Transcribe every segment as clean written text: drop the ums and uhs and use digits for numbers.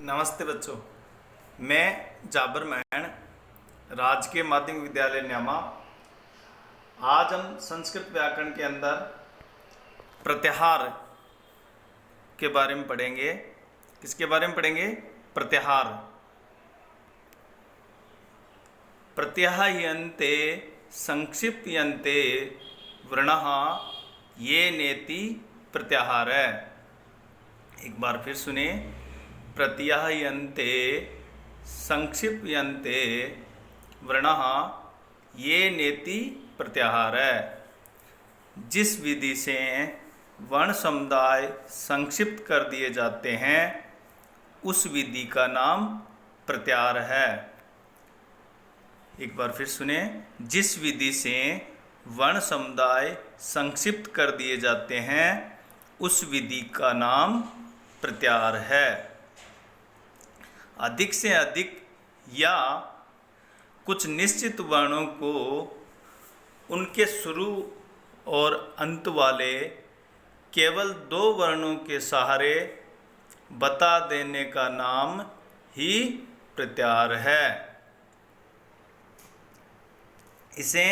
नमस्ते बच्चों। मैं जाबर मैन, राजकीय माध्यमिक विद्यालय न्यामा। आज हम संस्कृत व्याकरण के अंदर प्रत्याहार के बारे में पढ़ेंगे। किसके बारे में पढ़ेंगे? प्रत्याहार। प्रत्याह्यन्ते संक्षिप्यन्ते वृणः ये नेति प्रत्याहार है। एक बार फिर सुने। प्रत्याह्यन्ते संक्षिप्यन्ते वृणः ये नेति प्रत्याहार है। जिस विधि से वर्ण समुदाय संक्षिप्त कर दिए जाते हैं उस विधि का नाम प्रत्याहार है। एक बार फिर सुने। जिस विधि से वर्ण समुदाय संक्षिप्त कर दिए जाते हैं उस विधि का नाम प्रत्याहार है। अधिक से अधिक या कुछ निश्चित वर्णों को उनके शुरू और अंत वाले केवल दो वर्णों के सहारे बता देने का नाम ही प्रत्याहार है। इसे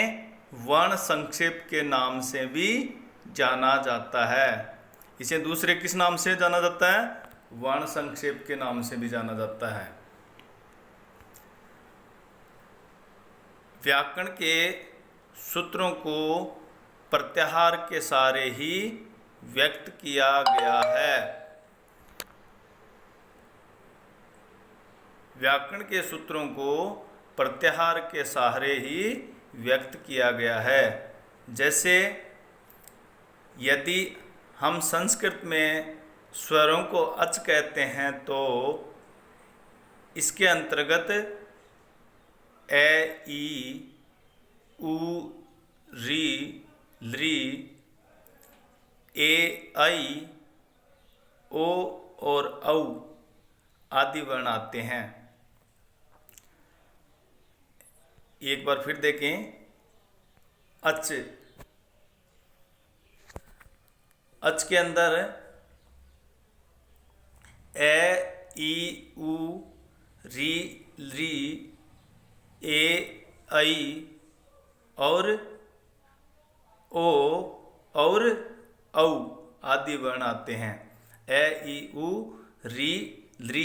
वर्ण संक्षेप के नाम से भी जाना जाता है। इसे दूसरे किस नाम से जाना जाता है? वर्ण संक्षेप के नाम से भी जाना जाता है। व्याकरण के सूत्रों को प्रत्याहार के सहारे ही व्यक्त किया गया है। व्याकरण के सूत्रों को प्रत्याहार के सहारे ही व्यक्त किया गया है। जैसे यदि हम संस्कृत में स्वरों को अच कहते हैं तो इसके अंतर्गत ए, ई, उ, री, लृ, ए, ऐ, ओ और औ आदि वर्ण आते हैं। एक बार फिर देखें। अच के अंदर ए, ई, उ, री, लृ, ए, ऐ और ओ और औ आदि वर्ण आते हैं। ए, ई, उ, री, लृ,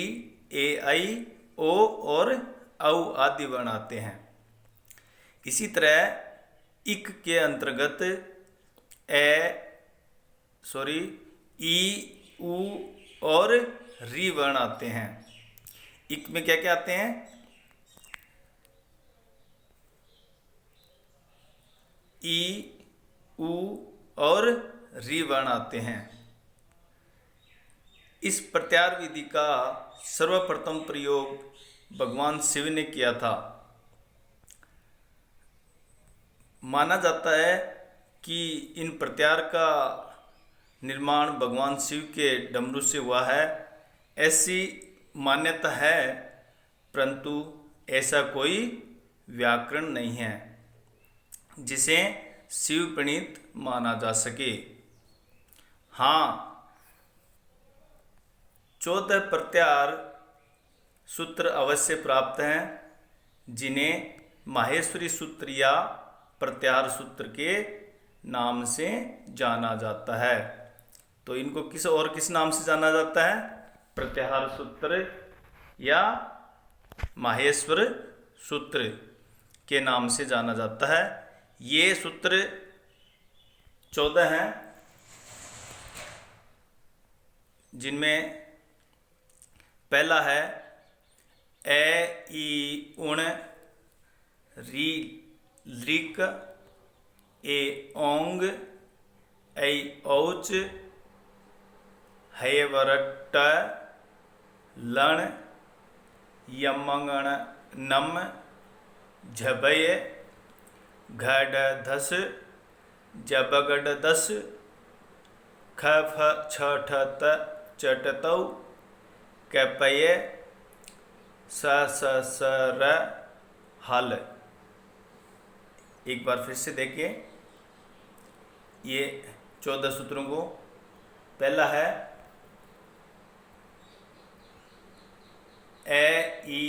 ए, ऐ, ओ और औ आदि वर्ण आते हैं। इसी तरह इक के अंतर्गत ई, उ और री वर्ण आते हैं। इक में क्या क्या आते हैं? ई, उ और री वर्ण आते हैं। इस प्रत्याहार विधि का सर्वप्रथम प्रयोग भगवान शिव ने किया था। माना जाता है कि इन प्रत्याहार का निर्माण भगवान शिव के डमरू से हुआ है, ऐसी मान्यता है, परंतु ऐसा कोई व्याकरण नहीं है जिसे शिव प्रणीत माना जा सके। हाँ, 14 प्रत्याहार सूत्र अवश्य प्राप्त हैं जिन्हें माहेश्वरी सूत्र या प्रत्याहार सूत्र के नाम से जाना जाता है। तो इनको किस नाम से जाना जाता है? प्रत्याहार सूत्र या माहेश्वर सूत्र के नाम से जाना जाता है। ये सूत्र 14 हैं जिनमें पहला है ए, ई, उण, री, लृक, ए, औंग, ऐ, औच, है, वरट्ट, लण, यमंगण, नम, झबय, घड, धस, जबगड, दस, ख, फ, छ, ठ, त, चटतौ, कैपय, स, स, र, हल। एक बार फिर से देखिए ये 14 सूत्रों को। पहला है ए ई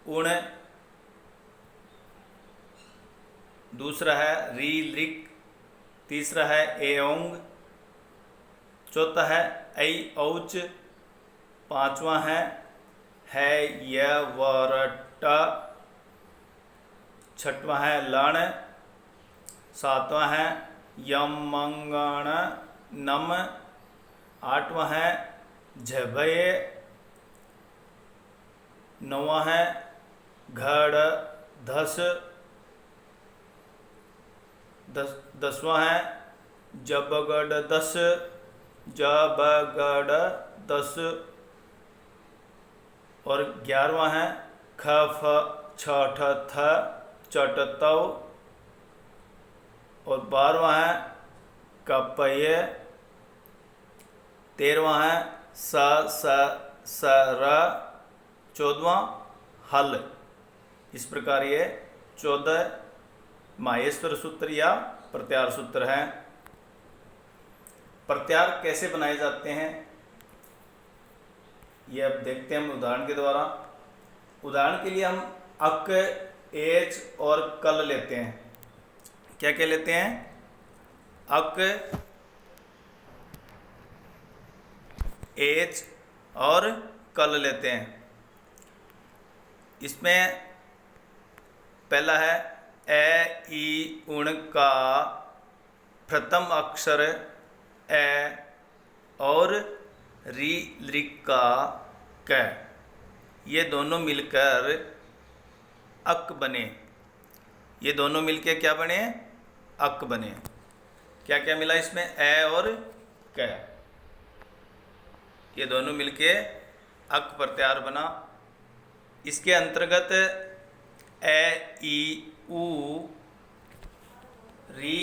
उण, दूसरा है री लिक, तीसरा है एओंग, चौथा है ऐ औच, पांचवा है य वरट, छठवां है लण, सातवां है यमंगण नम, आठवां है झभय, नौवां है घड़ धस, दसवां है जबगढ़ दस, जबगढ़ दस, और 11वां है ख फ छ ठ थ चट तव, और 12वां है कपय, 13वां है स स र, 14वां हल। इस प्रकार ये 14 माहेश्वर सूत्र या प्रत्यार सूत्र हैं। प्रत्यार कैसे बनाए जाते हैं ये अब देखते हैं हम उदाहरण के द्वारा। उदाहरण के लिए हम अक, एच और कल लेते हैं। क्या क्या लेते हैं? अक, एच और कल लेते हैं। इसमें पहला है ए ई उण का प्रथम अक्षर ए और री लिक का क, ये दोनों मिलकर अक बने। ये दोनों मिलकर क्या बने? अक बने। क्या क्या मिला इसमें? ए और क, ये दोनों मिलके अक प्रत्यार बना। इसके अंतर्गत ए ई उ, री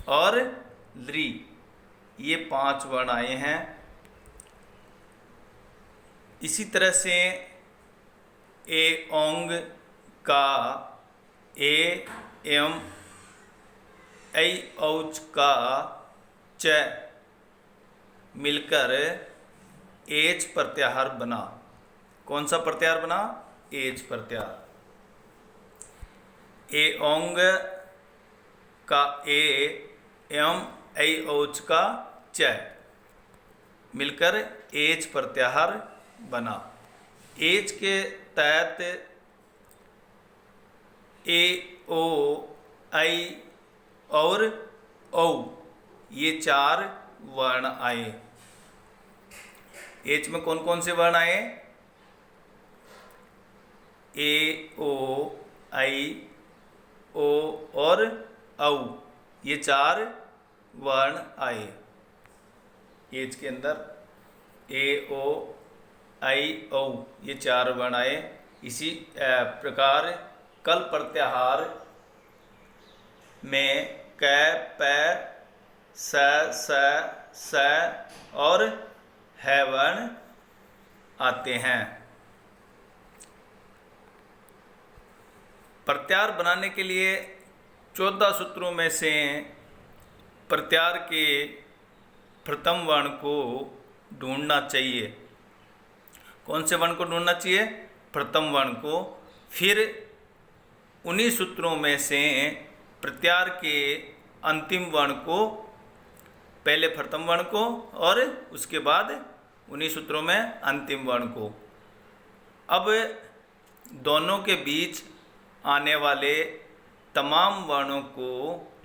और ली, ये 5 वर्ण आए हैं। इसी तरह से ए ओंग का ए एवं ऐ औच का च मिलकर एच प्रत्याहार बना। कौन सा प्रत्याहार बना? एच प्रत्याहार। ए ओंग का ए एवं ऐ औच का च मिलकर एच प्रत्याहार बना। एच के तहत ए ओ आई और औ, ये 4 वर्ण आए। एच में कौन कौन से वर्ण आए? ए ओ आई ओ और औ, ये 4 वर्ण आए एच के अंदर। ए ओ आई औ, ये 4 वर्ण आए। इसी प्रकार कल प्रत्याहार में क, प, स और है वर्ण आते हैं। प्रत्याहार बनाने के लिए 14 सूत्रों में से प्रत्याहार के प्रथम वर्ण को ढूंढना चाहिए। कौन से वर्ण को ढूंढना चाहिए? प्रथम वर्ण को। फिर उन्हीं सूत्रों में से प्रत्याहार के अंतिम वर्ण को, पहले प्रथम वर्ण को और उसके बाद उन्हीं सूत्रों में अंतिम वर्ण को। अब दोनों के बीच आने वाले तमाम वर्णों को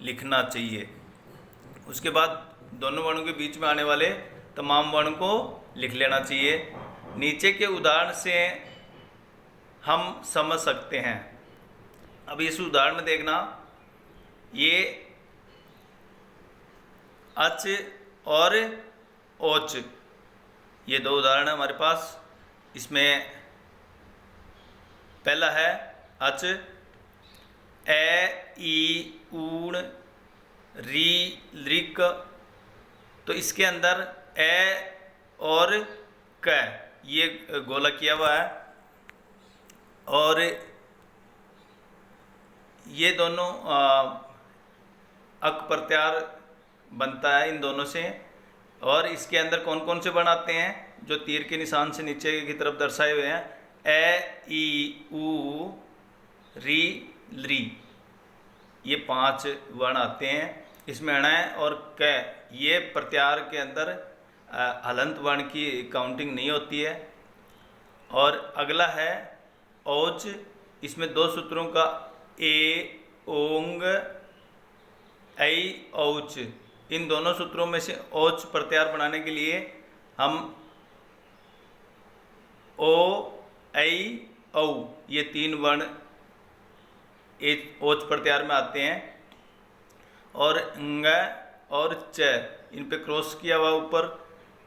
लिखना चाहिए। उसके बाद दोनों वर्णों के बीच में आने वाले तमाम वर्ण को लिख लेना चाहिए। नीचे के उदाहरण से हम समझ सकते हैं। अब इस उदाहरण में देखना, ये अच और ओच, ये 2 उदाहरण है हमारे पास। इसमें पहला है अच, ए ई ऊण री लिक, तो इसके अंदर ए और क ये गोला किया हुआ है, और ये दोनों अक प्रत्याहार बनता है इन दोनों से। और इसके अंदर कौन कौन से वर्ण आते हैं? जो तीर के निशान से नीचे की तरफ दर्शाए हुए हैं, ए ई उ री ली, ये 5 वर्ण आते हैं। इसमें ण और क ये प्रत्याहार के अंदर हलंत वर्ण की काउंटिंग नहीं होती है। और अगला है औच, इसमें 2 सूत्रों का ए ओंग ऐ औच, इन दोनों सूत्रों में से औच प्रत्याहार बनाने के लिए हम ओ ऐ औ ये 3 वर्ण औच प्रत्याहार में आते हैं। और ng और च इन पे क्रॉस किया हुआ ऊपर,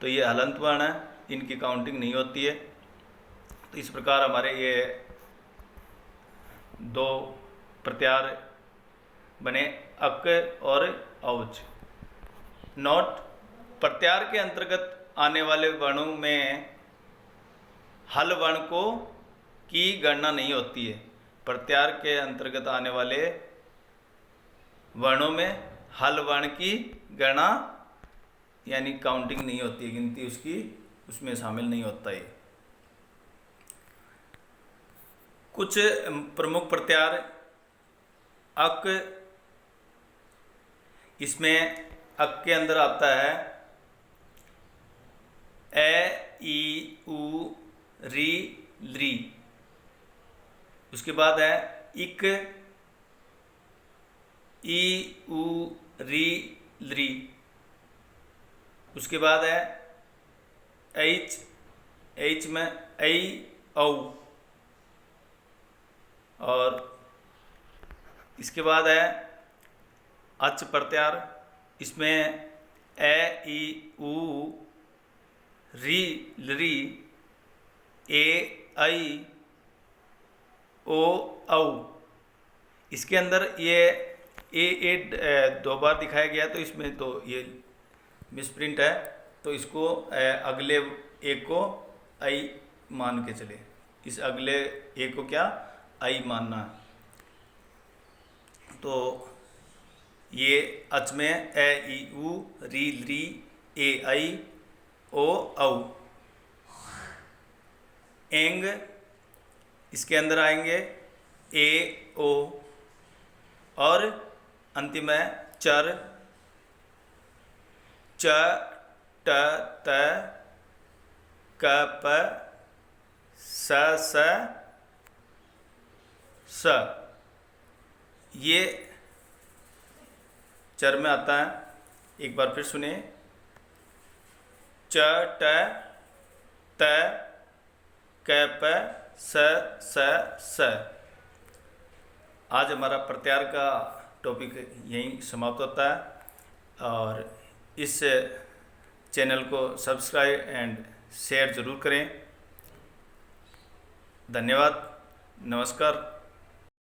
तो ये हलंत वर्ण है, इनकी काउंटिंग नहीं होती है। तो इस प्रकार हमारे ये 2 प्रत्याहार बने, अक और औच। नोट, प्रत्याहार के अंतर्गत आने वाले वर्णों में हल वर्ण को की गणना नहीं होती है। प्रत्याहार के अंतर्गत आने वाले वर्णों में हल वर्ण की गणना यानी काउंटिंग नहीं होती है, गिनती उसकी उसमें शामिल नहीं होता है। कुछ प्रमुख प्रत्याहार अक, इसमें अक के अंदर आता है ए ई उ री ली, उसके बाद है इक ई उ री ली, उसके बाद है एच, एच में ऐ औ, और इसके बाद है अच प्रत्याहार, इसमें ए ई उ री ली ए ऐ ओ औ। इसके अंदर ये ए 2 बार दिखाया गया, तो इसमें तो ये मिसप्रिंट है, तो इसको अगले एक को ऐ मान के चले, इस अगले एक को क्या ऐ मानना है। तो ये अच में ए ई उ री ली ए ऐ ओ औ। एंग, इसके अंदर आएंगे ए ओ, और अंतिम है चर, च ट त क प स स स, ये चर में आता है। एक बार फिर सुने, च ट त क प स स स। आज हमारा प्रत्याहार का टॉपिक यहीं समाप्त होता है, और इस चैनल को सब्सक्राइब एंड शेयर ज़रूर करें। धन्यवाद, नमस्कार।